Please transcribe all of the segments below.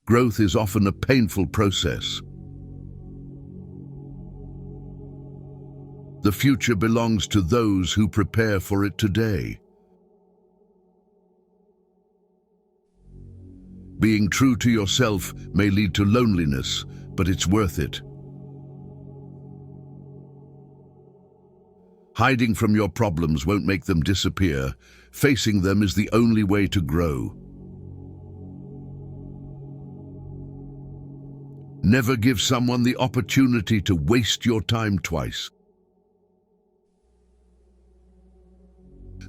Growth is often a painful process. The future belongs to those who prepare for it today. Being true to yourself may lead to loneliness, but it's worth it. Hiding from your problems won't make them disappear. Facing them is the only way to grow. Never give someone the opportunity to waste your time twice.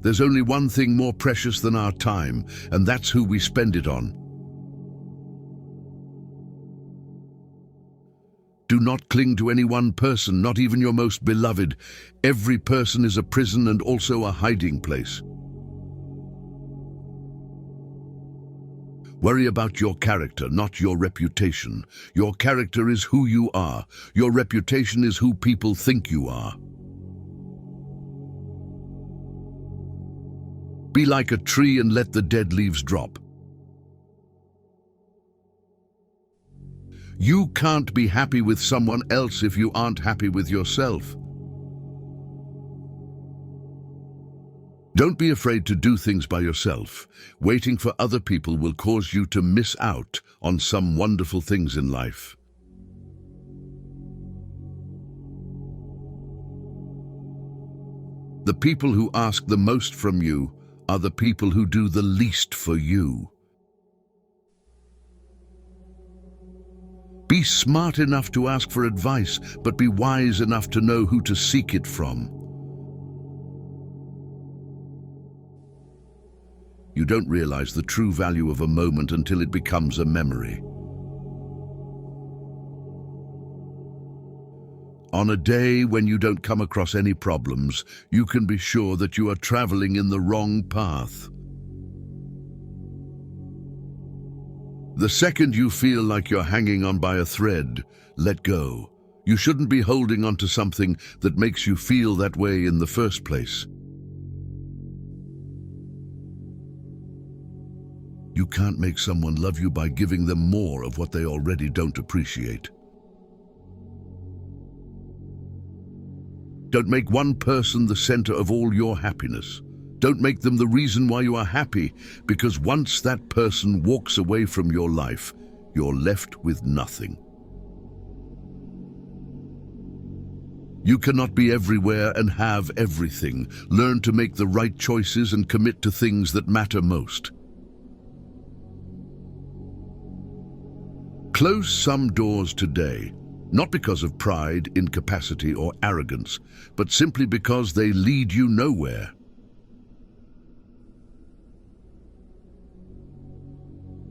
There's only one thing more precious than our time, and that's who we spend it on. Do not cling to any one person, not even your most beloved. Every person is a prison and also a hiding place. Worry about your character, not your reputation. Your character is who you are. Your reputation is who people think you are. Be like a tree and let the dead leaves drop. You can't be happy with someone else if you aren't happy with yourself. Don't be afraid to do things by yourself. Waiting for other people will cause you to miss out on some wonderful things in life. The people who ask the most from you are the people who do the least for you. Be smart enough to ask for advice, but be wise enough to know who to seek it from. You don't realize the true value of a moment until it becomes a memory. On a day when you don't come across any problems, you can be sure that you are traveling in the wrong path. The second you feel like you're hanging on by a thread, let go. You shouldn't be holding on to something that makes you feel that way in the first place. You can't make someone love you by giving them more of what they already don't appreciate. Don't make one person the center of all your happiness. Don't make them the reason why you are happy, because once that person walks away from your life, you're left with nothing. You cannot be everywhere and have everything. Learn to make the right choices and commit to things that matter most. Close some doors today, not because of pride, incapacity, or arrogance, but simply because they lead you nowhere.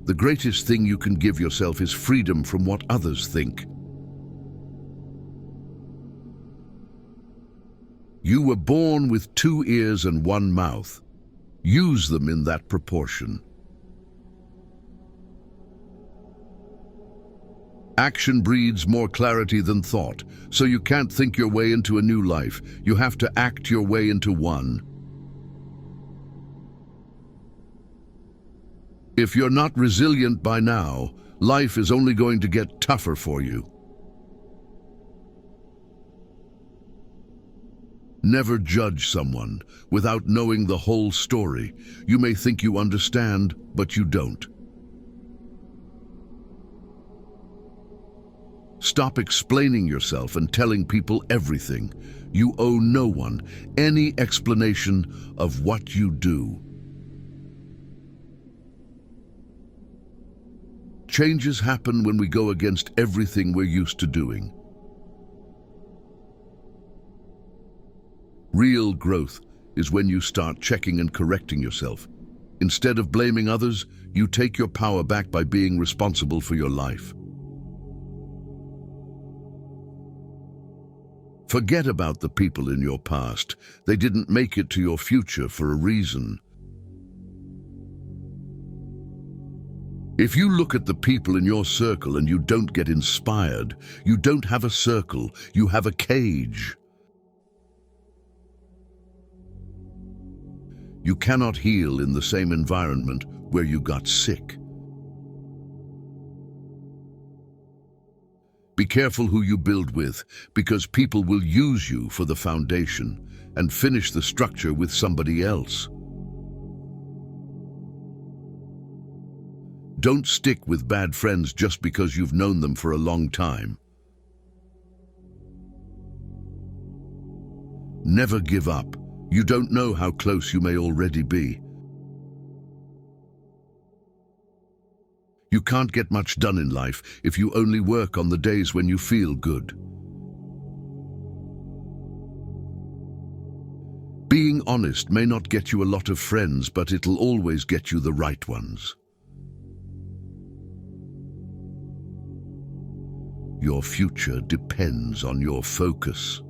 The greatest thing you can give yourself is freedom from what others think. You were born with 2 ears and 1 mouth. Use them in that proportion. Action breeds more clarity than thought, so you can't think your way into a new life. You have to act your way into one. If you're not resilient by now, life is only going to get tougher for you. Never judge someone without knowing the whole story. You may think you understand, but you don't. Stop explaining yourself and telling people everything. You owe no one any explanation of what you do. Changes happen when we go against everything we're used to doing. Real growth is when you start checking and correcting yourself. Instead of blaming others, you take your power back by being responsible for your life. Forget about the people in your past. They didn't make it to your future for a reason. If you look at the people in your circle and you don't get inspired, you don't have a circle, you have a cage. You cannot heal in the same environment where you got sick. Be careful who you build with, because people will use you for the foundation and finish the structure with somebody else. Don't stick with bad friends just because you've known them for a long time. Never give up. You don't know how close you may already be. You can't get much done in life if you only work on the days when you feel good. Being honest may not get you a lot of friends, but it'll always get you the right ones. Your future depends on your focus.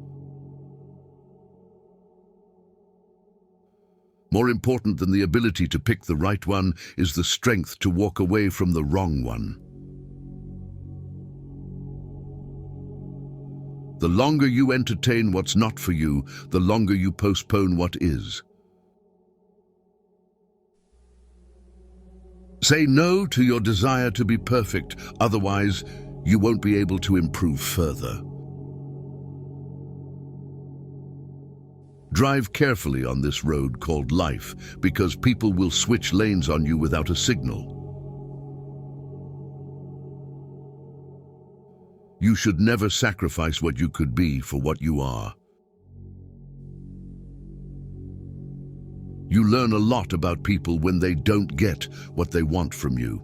More important than the ability to pick the right one is the strength to walk away from the wrong one. The longer you entertain what's not for you, the longer you postpone what is. Say no to your desire to be perfect, otherwise you won't be able to improve further. Drive carefully on this road called life, because people will switch lanes on you without a signal. You should never sacrifice what you could be for what you are. You learn a lot about people when they don't get what they want from you.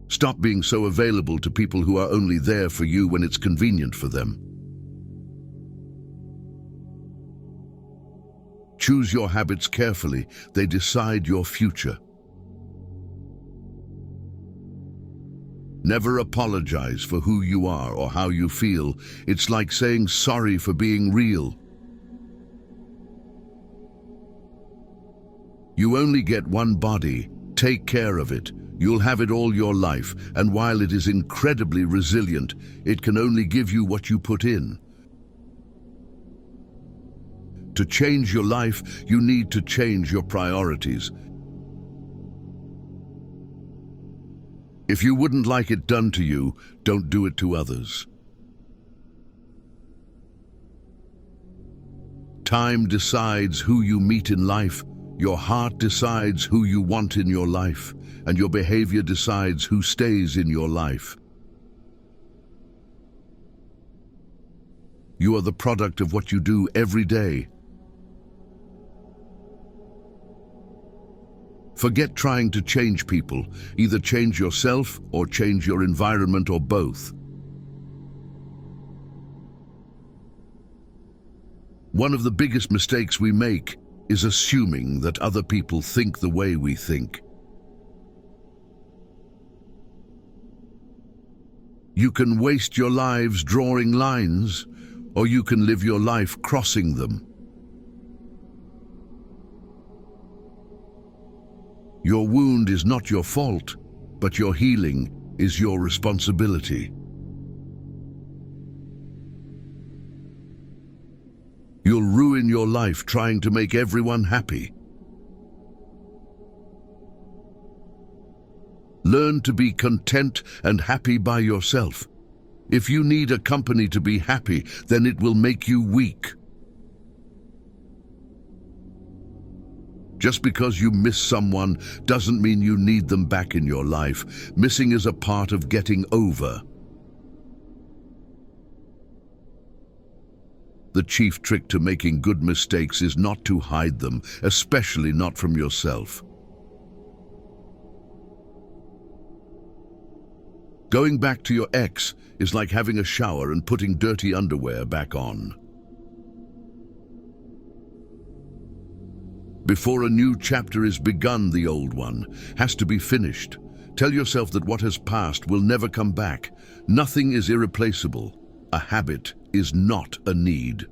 Stop being so available to people who are only there for you when it's convenient for them. Choose your habits carefully. They decide your future. Never apologize for who you are or how you feel. It's like saying sorry for being real. You only get one body. Take care of it. You'll have it all your life, and while it is incredibly resilient, it can only give you what you put in. To change your life, you need to change your priorities. If you wouldn't like it done to you, don't do it to others. Time decides who you meet in life. Your heart decides who you want in your life, and your behavior decides who stays in your life. You are the product of what you do every day. Forget trying to change people. Either change yourself or change your environment, or both. One of the biggest mistakes we make is assuming that other people think the way we think. You can waste your lives drawing lines, or you can live your life crossing them. Your wound is not your fault, but your healing is your responsibility. You'll ruin your life trying to make everyone happy. Learn to be content and happy by yourself. If you need a company to be happy, then it will make you weak. Just because you miss someone doesn't mean you need them back in your life. Missing is a part of getting over. The chief trick to making good mistakes is not to hide them, especially not from yourself. Going back to your ex is like having a shower and putting dirty underwear back on. Before a new chapter is begun, the old one has to be finished. Tell yourself that what has passed will never come back. Nothing is irreplaceable. A habit is not a need.